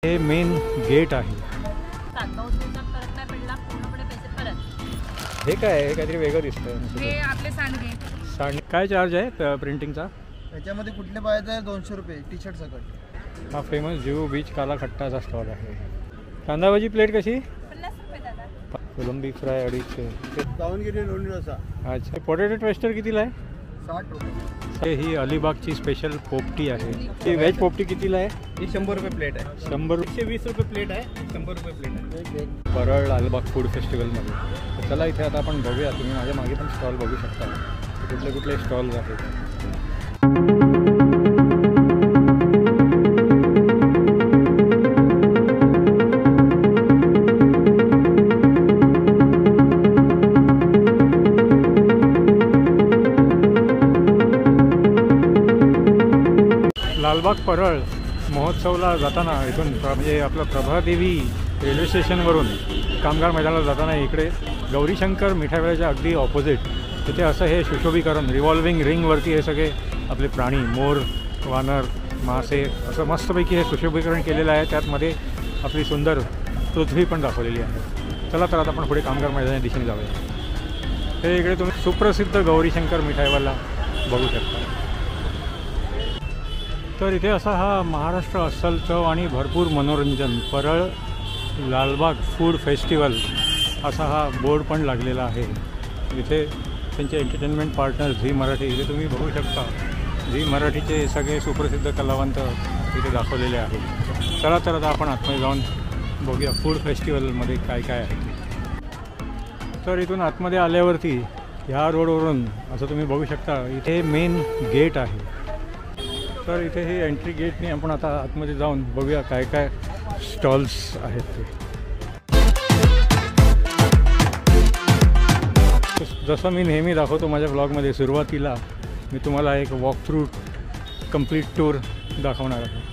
हे main gate आहे। हे काय आहे? काहीतरी वेगळं दिसतं। हे आपले सांडगे। काय चार्ज आहे प्रिंटिंगचा? याच्यामध्ये कुठले पाहिजे 200 रुपये टी शर्ट सकट। हा फेमस जुहू बीच काला खट्टाचा स्टॉल आहे। कांदा भाजी प्लेट कशी? 50 रुपये दादा। कोलंबी फ्राय 250। दावणगिरी लोणी रसा। अच्छा, पोटॅटो ट्विस्टर कितीला आहे? 60 रुपये। ही अलिबागची स्पेशल पोपटी आहे। ही व्हेज पोपटी कितीला आहे? ही 100 रुपये प्लेट आहे। 100 120 रुपये प्लेट आहे, 100 रुपये प्लेट आहे। परळ लालबाग फूड फेस्टिवलमध्ये। तर चला इथे आता आपण बघूया। तुम्ही माझ्या मागे पण स्टॉल बघू शकता, कुठले कुठले स्टॉल्स आहेत। लालबाग परळ महोत्सवला जाताना इथून म्हणजे आपलं प्रभादेवी रेल्वे स्टेशनवरून कामगार मैदानाला जाताना इकडे गौरीशंकर मिठाईवाल्याच्या अगदी ऑपोजिट तिथे असं हे सुशोभीकरण रिव्हॉल्विंग रिंगवरती हे सगळे आपले प्राणी मोर वानर मासे असं मस्तपैकी हे सुशोभीकरण केलेलं आहे। त्यातमध्ये आपली सुंदर पृथ्वी पण दाखवलेली आहे। चला तर आता आपण पुढे कामगार मैदानाच्या दिशेने जाऊया। हे इकडे तुम्ही सुप्रसिद्ध गौरीशंकर मिठाईवाला बघू शकता। तर इथे असा हा महाराष्ट्र अस्सल चव आणि भरपूर मनोरंजन परळ लालबाग फूड फेस्टिवल असा हा बोर्ड पण लागलेला आहे। इथे त्यांचे एंटरटेनमेंट पार्टनर झी मराठी इथे तुम्ही बघू शकता। झी मराठीचे सगळे सुप्रसिद्ध कलावंत इथे दाखवलेले आहेत। चला तर आता आपण आतमध्ये जाऊन बघूया फूड फेस्टिवलमध्ये काय काय आहे। तर इथून आतमध्ये आल्यावरती ह्या रोडवरून असं तुम्ही बघू शकता इथे मेन गेट आहे। तर इथे हे एंट्री गेटने आपण आता आतमध्ये जाऊन बघूया काय काय स्टॉल्स आहेत ते। जसं मी नेहमी दाखवतो माझ्या ब्लॉगमध्ये सुरुवातीला मी तुम्हाला एक वॉक थ्रू कंप्लीट टूर दाखवणार आहे।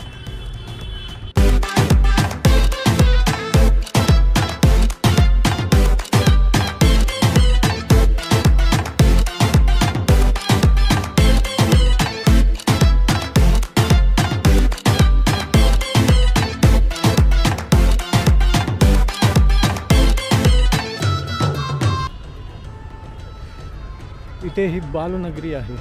इथे ही बालनगरी आहे।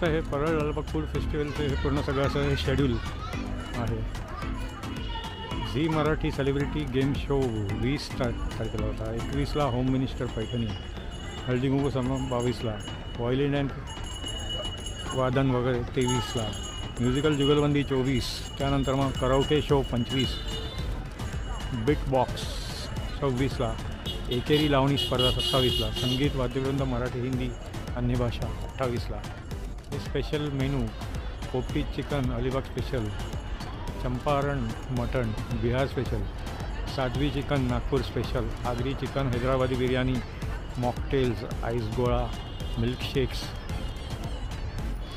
हे परळ लालबाग फूड फेस्टिवलचे हे पूर्ण सगळं असं हे शेड्यूल आहे। Zee Marathi celebrity game show 20 तारखेला होता। 21ला होम मिनिस्टर पैठणी, हळदी कुंकू समारंभ 22ला, व्हायोलिन अँड वादन वगैरे 23ला, म्युझिकल जुगलबंदी 24, त्यानंतर मग कराओके शो 25, बिट बॉक्स 26ला, एकेरी लावणी स्पर्धा 27ला, संगीत वाद्यवृंद मराठी हिंदी अन्य भाषा 28ला। हे स्पेशल मेनू पोपटी chicken Alibag special, Champaran mutton Bihar special, Sadhvi chicken Nagpur special, Agri chicken Hyderabadi biryani, mocktails, ice गोळा, मिल्कशेक्स,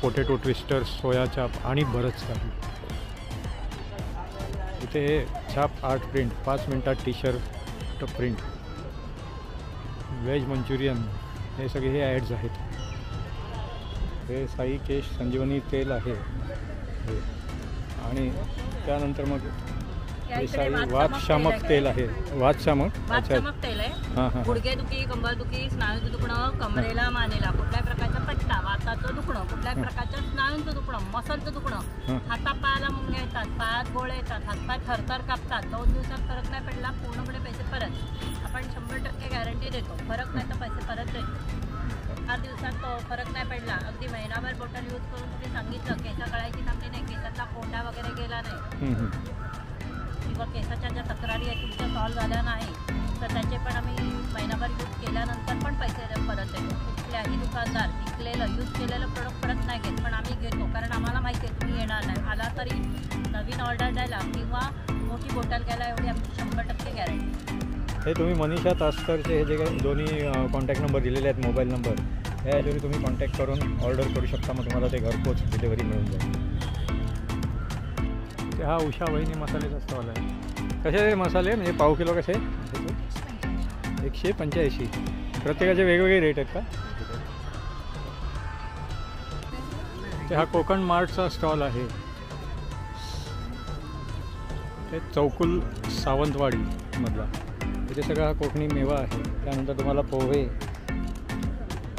पोटॅटो ट्विस्टर्स, सोया चाप आणि बरंच काही। इथे छाप आर्ट प्रिंट 5 मिनटात T shirt print, veg Manchurian, हे सगळे हे ॲड्स आहेत. हे साई केश संजीवनी तेल आहे हे. आणि त्यानंतर मग हे साई वातशामक तेल आहे. वातशामक वातशामक तेल आहे. हां हां गुडघेदुखी, कंबरदुखी, स्नायूंचं दुखणं, कमरेला, मानेला, कुठल्याही प्रकारचा पट्टा, वाताचं दुखणं, कुठल्याही प्रकारचं स्नायूंचं दुखणं, मसलचं दुखणं, हातापायाला मुंग्या येतात, पायात गोळे येतात, हातपाय थरथर कापतात, 2 दिवसात फरक नाही पडला पूर्णपणे पैसे परत. आपण 100% गॅरंटी देतो. फरक नाही तर पैसे परत देतो. 4 दिवसात तो फरक नाही पडला, अगदी महिनाभर बॉटल यूज करून तुम्ही सांगितलं केस गळायची थांबली नाही, केसातला कोंडा वगैरे गेला नाही किंवा केसाच्या ज्या तक्रारी आहेत तुमच्या सॉल्व्ह झाल्या नाही तर त्याचे पण आम्ही महिनाभर यूज केल्यानंतर पण पैसे परत देतो. कुठल्याही दुकानदार विकलेलं यूज केलेलं प्रोडक्ट परत नाही घेत, पण आम्ही घेतो कारण आम्हाला माहिती आहे तुम्ही येणार नाही. आला तरी नवीन ऑर्डर द्यायला किंवा मोठी बॉटल घ्यायला एवढी आमची 100% गॅरंटी. हे तुम्ही मनीषा तास्करचे हे जे काही दोन्ही कॉन्टॅक्ट नंबर दिलेले आहेत, मोबाईल नंबर, ह्याच्यावर तुम्ही कॉन्टॅक्ट करून ऑर्डर करू शकता. मग तुम्हाला ते घरपोच डिलिव्हरी मिळून जाईल. ते हा उषा वहिनी मसाल्याचा स्टॉल आहे. कसे आहे मसाले, म्हणजे पाव किलो कसे? 185. प्रत्येकाचे वेगवेगळे रेट आहेत का? ते हा कोकण मार्टचा स्टॉल आहे. ते चौकुल सावंतवाडी मधला. इथे सगळा हा कोकणी मेवा आहे. त्यानंतर तुम्हाला पोहे,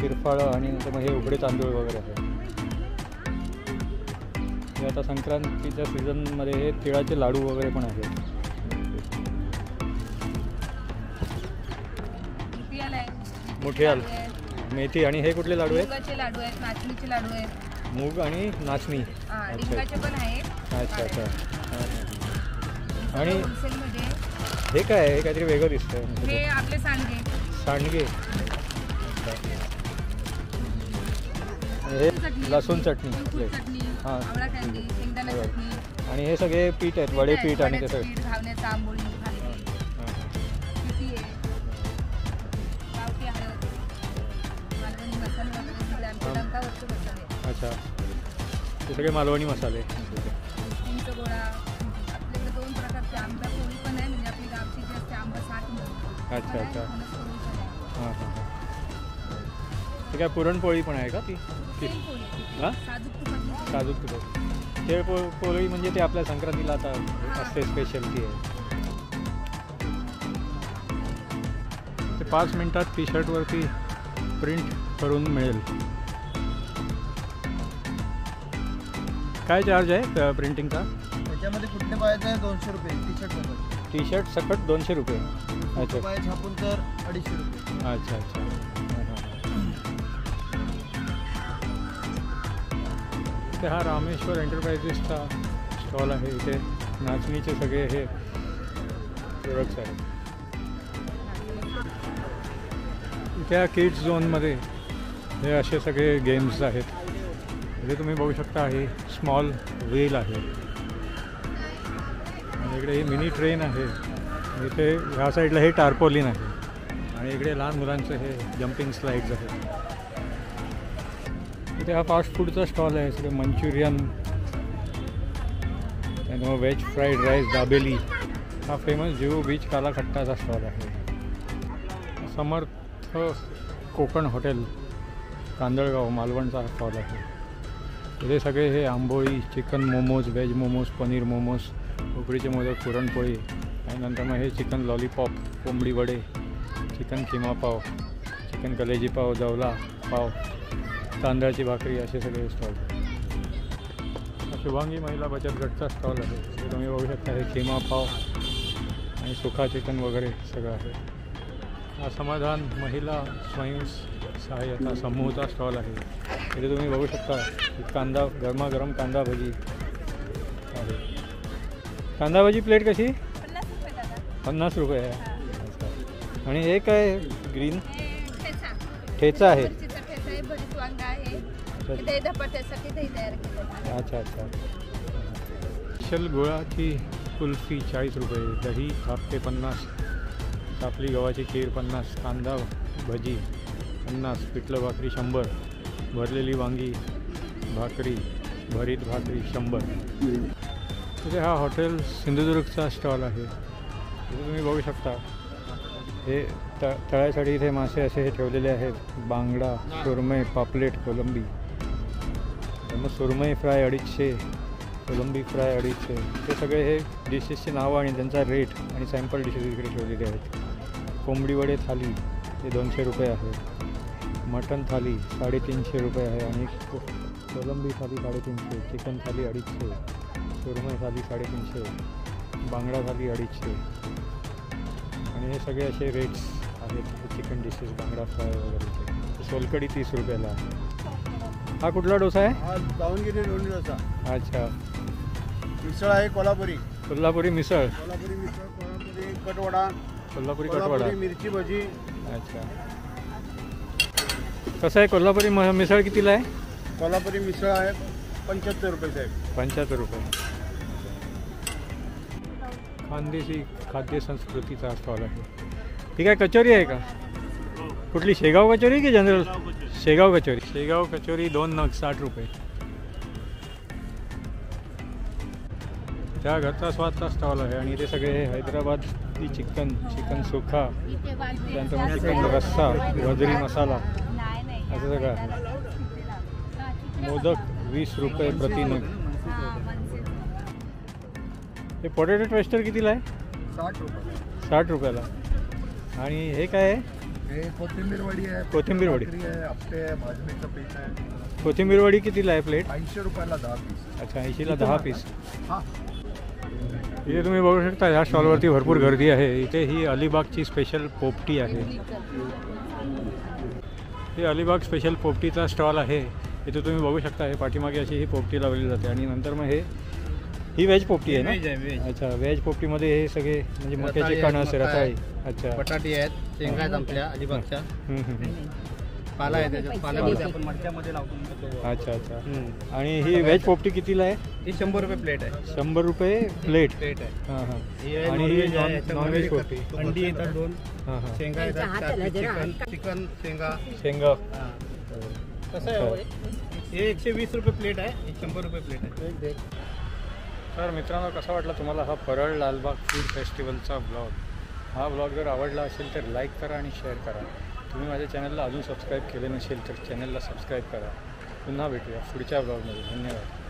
तिरफाळं आणि नंतर मग हे उघडे तांदूळ वगैरे आहे. हे आता संक्रांतीच्या सीझनमध्ये हे तिळाचे लाडू वगैरे पण आहेत. मुठियाल, मेथी, आणि हे कुठले लाडू आहेत? मुगाचे लाडू आहेत, नाचणीचे लाडू आहेत. मूग आणि नाचणी. डिंकाचे पण आहेत. अच्छा अच्छा. आणि होलसेलमध्ये हे काय आहे? हे काहीतरी वेगळं दिसतंय. हे आपले सांडगे. सांडगे. हे लसूण चटणी, हां, आवळा कँडी, शेंगदाणा चटणी. आणि हे सगळे पीठ आहेत, वडे पीठ आणि ते सगळे. घावण्याचा आंबोळी, किती आहे, गावठी हळद, मालवणी मसाले वगैरे सगळे आमच्या डंकावरचे मसाले. अच्छा, ते सगळे मालवणी मसाले. चिंच गोळा. आपल्याकडे 2 प्रकारचे आंबा पोळी पण आहे, म्हणजे आपली गावची जी असते आंबा 60 म्हणून. अच्छा अच्छा. हां हां हां. ते काय पुरणपोळी पण आहे का ती? हां, साजूक तुपाची. ते पोळी म्हणजे ते आपल्या संक्रांतीला आता असते, स्पेशलिटी आहे. ते 5 मिनटात टी शर्टवरती प्रिंट करून मिळेल. काय चार्ज आहे प्रिंटिंगचा? त्याच्यामध्ये कुठले पाहिजे 200 रुपये टी शर्ट सकट. टी शर्ट सकट 200 रुपये. अच्छा. पाहिजे छापून तर 250 रुपये. अच्छा अच्छा. इथे हा रामेश्वर एंटरप्राइजेसचा स्टॉल आहे. इथे नाचणीचे सगळे हे प्रोडक्ट्स आहेत. इथे या किड्स झोनमध्ये हे असे सगळे गेम्स आहेत. इथे तुम्ही बघू शकता हे स्मॉल व्हील आहे आणि इकडे ही मिनी ट्रेन आहे. इथे ह्या साईडला हे टार्पोलिन आहे आणि इकडे लहान मुलांचं हे जम्पिंग स्लाईड्स आहेत. इथे हा फास्ट फूडचा स्टॉल आहे. सगळे मंचुरियन, त्यानंतर व्हेज फ्राईड राईस, दाबेली. हा फेमस जुहू बीच काला खट्टाचा स्टॉल आहे. समर्थ कोकण हॉटेल कांदळगाव मालवणचा स्टॉल आहे. इथे सगळे हे आंबोळी, चिकन मोमोज, व्हेज मोमोज, पनीर मोमोज, उकडीचे मोदक, पुरणपोळी, आणि नंतर मग हे चिकन लॉलीपॉप, कोंबडी वडे, चिकन किमा पाव, चिकन कलेजी पाव, जवला पाव, तांदळाची भाकरी, असे सगळे स्टॉल. शुभांगी महिला बचत गटचा स्टॉल आहे. हे तुम्ही बघू शकता. हे किमा पाव आणि सुखा चिकन वगैरे सगळं आहे. हा समाधान महिला स्वयंसहाय्यता समूहचा स्टॉल आहे. इथे तुम्ही बघू शकता कांदा, गरमागरम कांदा भजी आहे. कांदा भजी प्लेट कशी? 50 रुपये आहे. आणि हे काय ग्रीन ठेचा आहे. अच्छा अच्छा. स्पेशल गुळाची कुल्फी 40 रुपये, दही खापटे 50, कापली गव्हाची खीर 50, कांदा भजी 50, पिठलं भाकरी 100, भरलेली वांगी भाकरी, भरीत भाकरी 100. इथे हा हॉटेल सिंधुदुर्गचा स्टॉल आहे. इथे तुम्ही बघू शकता हे तळ्यासाठी इथे मासे असे हे ठेवलेले आहेत. बांगडा, सुरमई, पापलेट, कोलंबी. मग सुरमई फ्राय 250, कोलंबी फ्राय 250. हे सगळे हे डिशेसची नावं आणि त्यांचा रेट आणि सॅम्पल डिशेस इकडे ठेवलेले आहेत. कोंबडी वडे थाली हे 200 रुपये आहे. मटन थाली 350 रुपये आहे आणि कोलंबी थाली 350, चिकन थाली 250, सुरमई थाली 350, बांगडा थाली 250. आणि हे सगळे असे रेट्स आहेत चिकन डिशेस, बांगडा फ्राय वगैरे. सोलकडी 30 रुपयाला. हा कुठला डोसा आहे? हा दावणगिरी लोणी डोसा. अच्छा. मिसळ आहे कोल्हापुरी. कोल्हापुरी मिसळ. कोल्हापुरी मिसळ, कोल्हापुरी कटवडा, कोल्हापुरी कटवडा. मिरची भजी. अच्छा. कसं आहे कोल्हापुरी मिसळ कितीला आहे? कोल्हापुरी मिसळ आहे 75 रुपये साहेब. 75 रुपये. खानदेशी खाद्य संस्कृतीचा स्टॉल आहे. ठीक आहे. कचोरी आहे का? कुठली शेगाव कचोरी की जनरल? शेगाव कचोरी. शेगाव कचोरी 2 नग 60 रुपये. त्या घरचा स्वादचा स्टॉल आहे आणि इथे सगळे हैदराबादी चिकन सुखा, त्यानंतर मग चिकन रस्सा, वजरी मसाला असं सगळं आहे. मोदक 20 रुपये प्रति नग. हे पोटॅटो ट्वेस्टर कितीला आहे? 60 रुपये. 60 रुपयाला. आणि हे काय आहे? हे कोथिंबीर वडी आहे. कोथिंबीर वडी आहे, आपटे आहे, भाजणीचं पीठ आहे. कोथिंबीर वडी कितीला आहे प्लेट? 80 रुपयाला 10 पीस. अच्छा, 80ला 10 पीस. हां. इथे तुम्ही बघू शकता ह्या स्टॉलवरती भरपूर गर्दी आहे. इथे ही अलिबागची स्पेशल पोपटी आहे. हे अलिबाग स्पेशल पोपटीचा स्टॉल आहे. इथे तुम्ही बघू शकता हे पाठीमागे अशी ही पोपटी लावली जाते आणि नंतर मग ही व्हेज पोपटी आहे ना? अच्छा, व्हेज पोपटीमध्ये हे सगळे म्हणजे मक्याचे कणस, रताळी. अच्छा. बटाटी आहेत, शेंगा आहेत आपल्या अलिबागच्या. पाला आहे त्याच्यात. पाल्यामध्ये आपण मडक्यामध्ये लावतो. अच्छा अच्छा. आणि ही व्हेज पोपटी कितीला आहे? ही 100 रुपये प्लेट आहे. 100 रुपये प्लेट. आहे. हां हां. आणि ही नॉनव्हेज पोपटी. अंडी येतात 2, हां हां. शेंगा येतात, चिकन शेंगा. शेंगा. कसं आहे हे 120 रुपये प्लेट आहे, हे 100 रुपये प्लेट आहे. तर मित्रांनो, कसा वाटला तुम्हाला हा परळ लालबाग फूड फेस्टिवलचा ब्लॉग? हा ब्लॉग जर आवडला असेल तर लाईक करा आणि शेअर करा. तुम्ही माझ्या चॅनलला अजून सबस्क्राईब केले नसेल तर चॅनलला सबस्क्राईब करा. पुन्हा भेटूया पुढच्या ब्लॉगमध्ये. धन्यवाद.